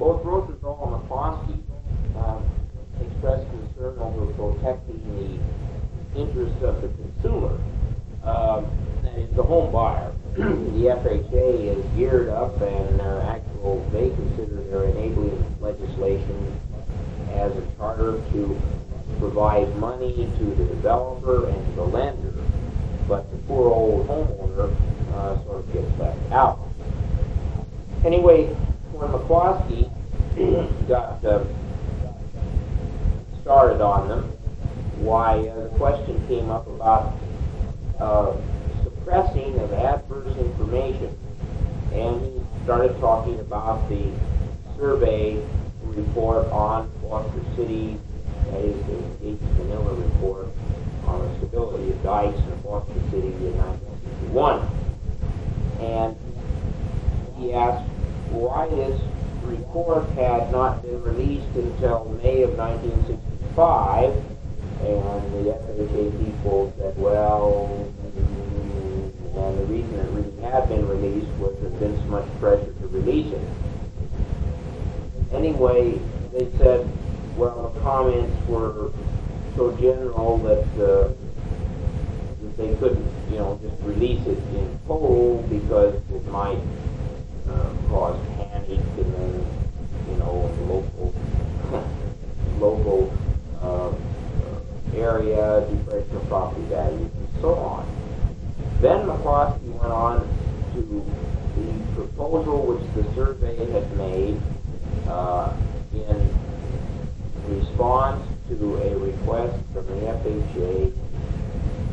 Both Rosenthal and McCloskey expressed concern over protecting the interests of the consumer, that is, the home buyer. The FHA is geared up, and they consider their enabling legislation as a charter to provide money to the developer and to the lender, but the poor old homeowner sort of gets left out. Anyway, when McCloskey got started on them, why the question came up about suppressing of adverse information, and he started talking about the survey report on Foster City, that is the Gates Manila report on the stability of dikes in Foster City in 1961. And he asked why this report had not been released until May of 1965, and the FHA people said, well, and the reason it really had been released was there's been so much pressure to release it. Anyway, they said, well, the comments were so general that they couldn't, just release it in full because it might cause panic in the, local area, depression of property values, and so on. Then McCloskey went on to the proposal which the survey had made in response to a request from the FHA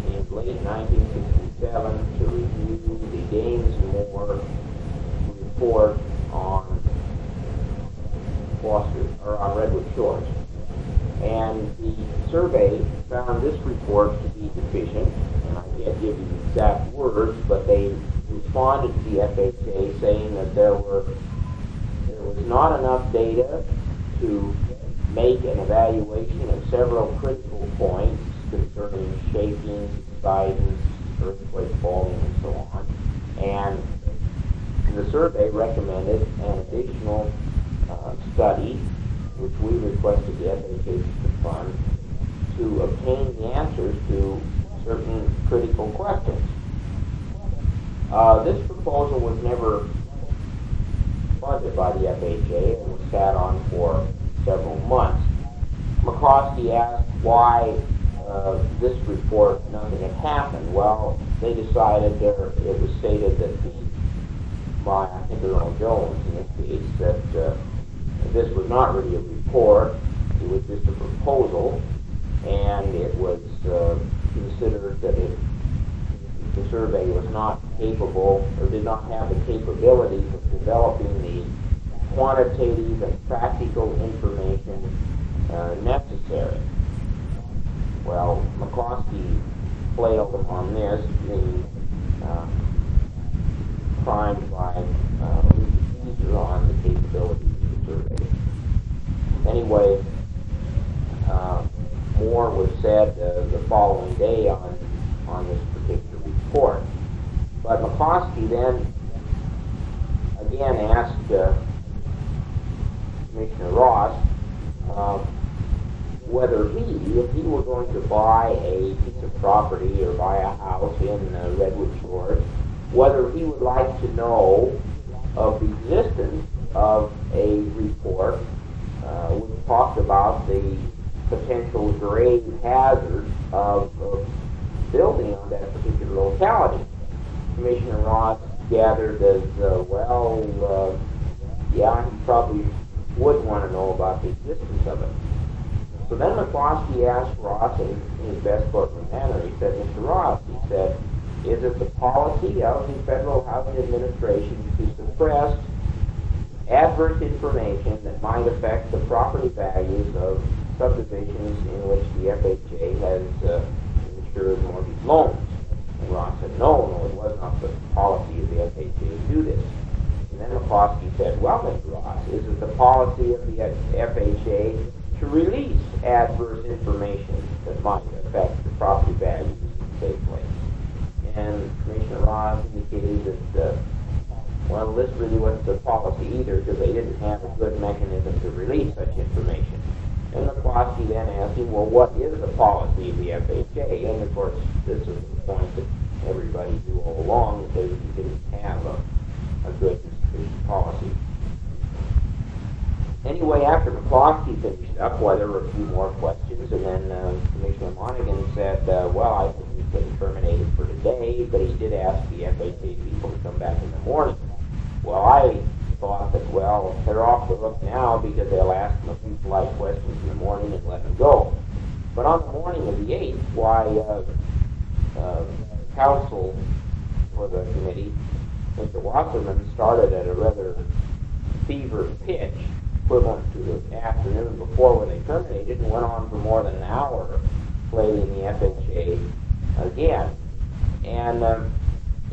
in late 1967 to review the Gainsmore report on Redwood Shores. And the survey found this report to be deficient, and I can't give you the exact words, but they responded to the FHA saying that there was not enough data to make an evaluation of several critical points concerning shaking, subsidence, earthquake falling, and so on. And the survey recommended an additional study, which we requested the FHA to fund, to obtain the answers to certain critical questions. This proposal was never funded by the FHA and was sat on for several months. McCloskey asked why this report, nothing had happened. Well, they decided it was stated that by, I think, Earl Jones in this case, that this was not really a report, it was just a proposal, and it was considered that the survey was not capable or did not have the capabilities of developing the quantitative and practical information necessary. Well, McCloskey flailed him on this, being primed by Caesar on the capabilities of the survey. Anyway, more was said the following day on this particular report. But McCloskey then again asked Commissioner Ross whether if he were going to buy a piece of property or buy a house in Redwood Shores, whether he would like to know of the existence of a report which talked about the potential grave hazards of building on that particular locality. Commissioner Ross gathered as, yeah, he probably would want to know about the existence of it. So then McCloskey asked Ross in his best courtroom manner, he said, Mr. Ross, he said, is it the policy of the Federal Housing Administration to suppress adverse information that might affect the property values of subdivisions in which the FHA has insured mortgage loans? And Ross said, no, it was not the policy of the FHA to do this. And then McCloskey said, well, Mr. Ross, is it the policy of the FHA to release adverse information that might affect the property values in the safe place? And Commissioner Ross indicated that, Well, this really wasn't the policy either, because they didn't have a good mechanism to release such information. And McCloskey then asked him, well, what is the policy of the FHA? And of course, this is the point that everybody knew all along, that they didn't have a good policy. Anyway, after McCloskey finished up, well, there were a few more questions, and then Commissioner Monaghan said, well, I think we couldn't terminate it for today, but he did ask the FHA people to come back in the morning. Well, I thought that, well, they're off the hook now because they'll ask them a few polite questions in the morning and let them go. But on the morning of the 8th, why, counsel for the committee, Mr. Wasserman, started at a rather fevered pitch, equivalent to the afternoon before when they terminated, and went on for more than an hour blaming the FHA again. And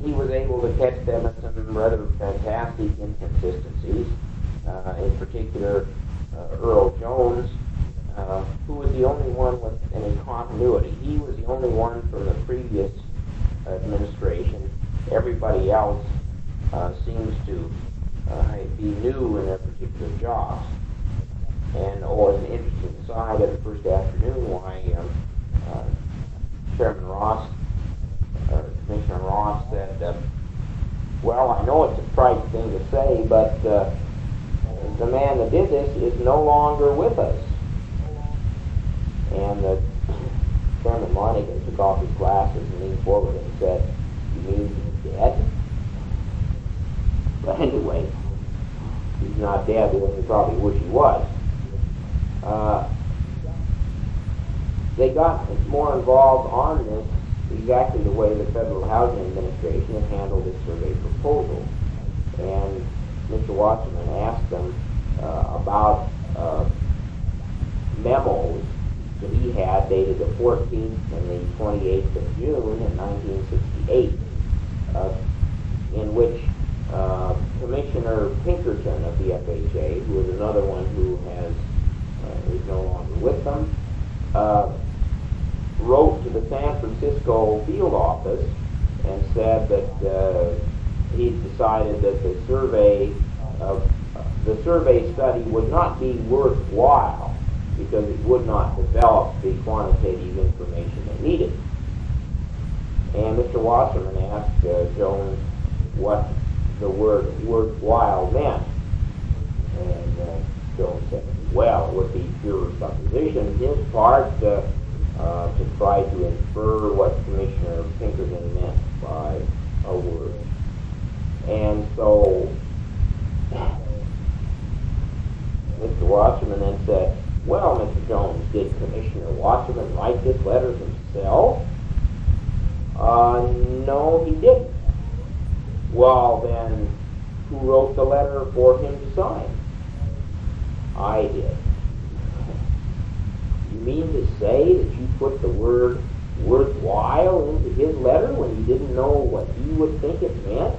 he was able to catch them at some rather fantastic inconsistencies. In particular, Earl Jones, who was the only one with any continuity. He was the only one from the previous administration. Everybody else seems to be new in their particular jobs. And as an interesting aside, at the first afternoon, why Chairman Ross, Commissioner Ross said, well, I know it's a trite thing to say, but the man that did this is no longer with us. And Chairman Monaghan took off his glasses and leaned forward and said, you mean he's dead? But anyway, he's not dead, but we probably wish he was. They got more involved on this exactly the way the Federal Housing Administration had handled its survey proposal. And Mr. Wasserman asked them about memos that he had dated the 14th and the 28th of June in 1968, in which Commissioner Pinkerton of the FHA, who is another one who is no longer with them, wrote to the San Francisco field office and said that he'd decided that the survey study would not be worthwhile because it would not develop the quantitative information they needed. And Mr. Wasserman asked Jones what the word worthwhile meant. And Jones said, well, it would be pure supposition on his part to try to infer what Commissioner Pinkerton meant by a word. And so Mr. Wasserman then said, well, Mr. Jones, did Commissioner Wasserman write this letter himself? No, he didn't. Well, then, who wrote the letter for him to sign? I did. You mean to say that you put the word worthwhile into his letter when you didn't know what he would think it meant?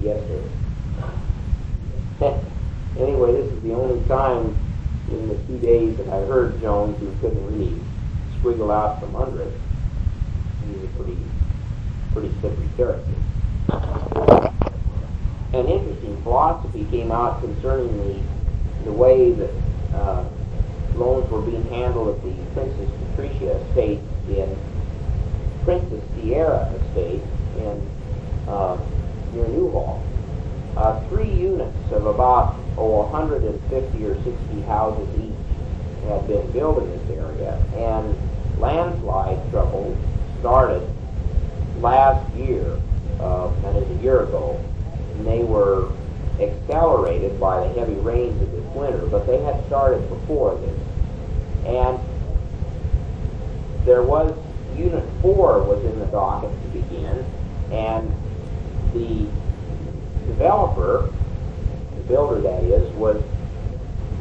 Yes, sir. Anyway, this is the only time in the 2 days that I heard Jones who couldn't really squiggle out from under it. He's a pretty slippery character. An interesting philosophy came out concerning the way that loans were being handled at the Princess Patricia estate in Princess Sierra estate in near Newhall. 3 units of about 150 or 60 houses each had been built in this area, and landslide trouble started last year, that is a year ago, and they were accelerated by the heavy rains of this winter, but they had started before this. And there was, Unit 4 was in the docket to begin, and the developer, the builder that is, was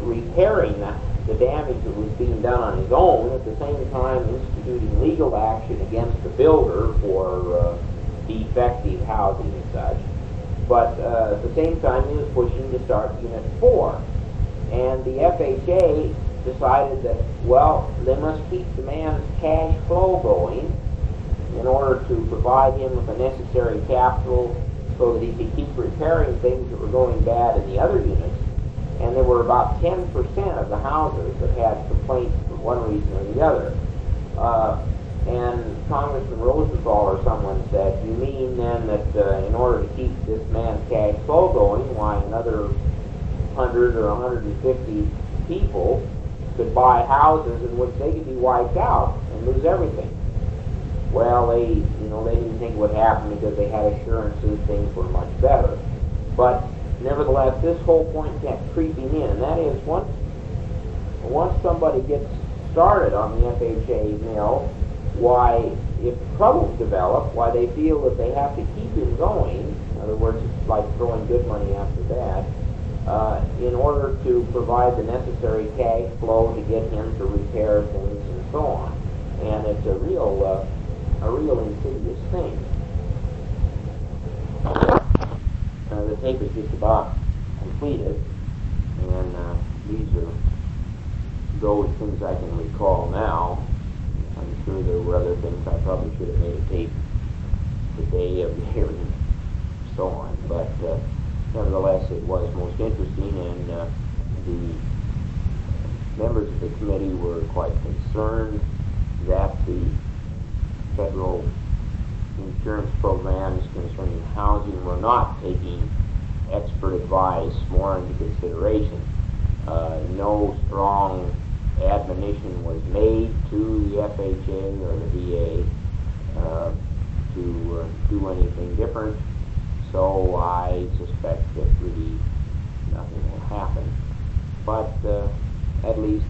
repairing the damage that was being done on his own, at the same time instituting legal action against the builder for defective housing and such. But at the same time, he was pushing to start Unit 4. And the FHA decided that, well, they must keep the man's cash flow going in order to provide him with the necessary capital so that he could keep repairing things that were going bad in the other units. And there were about 10% of the houses that had complaints for one reason or the other. And Congressman Rosenthal or someone said, you mean then that in order to keep this man's cash flow going, why another 100 or 150 people could buy houses in which they could be wiped out and lose everything? Well, they didn't think it would happen because they had assurances things were much better. But nevertheless, this whole point kept creeping in, and that is once somebody gets started on the FHA mill, why, if troubles develop, why they feel that they have to keep him going. In other words, it's like throwing good money after bad, in order to provide the necessary cash flow to get him to repair things and so on. And it's a real insidious thing. The tape is just about completed, and these are those things I can recall now. I'm sure there were other things I probably should have made a tape the day of the hearing and so on, but nevertheless it was most interesting, and the members of the committee were quite concerned that the federal insurance programs concerning housing were not taking expert advice more into consideration. No strong admonition was made to the FHA or the VA to do anything different, so I suspect that really nothing will happen. But at least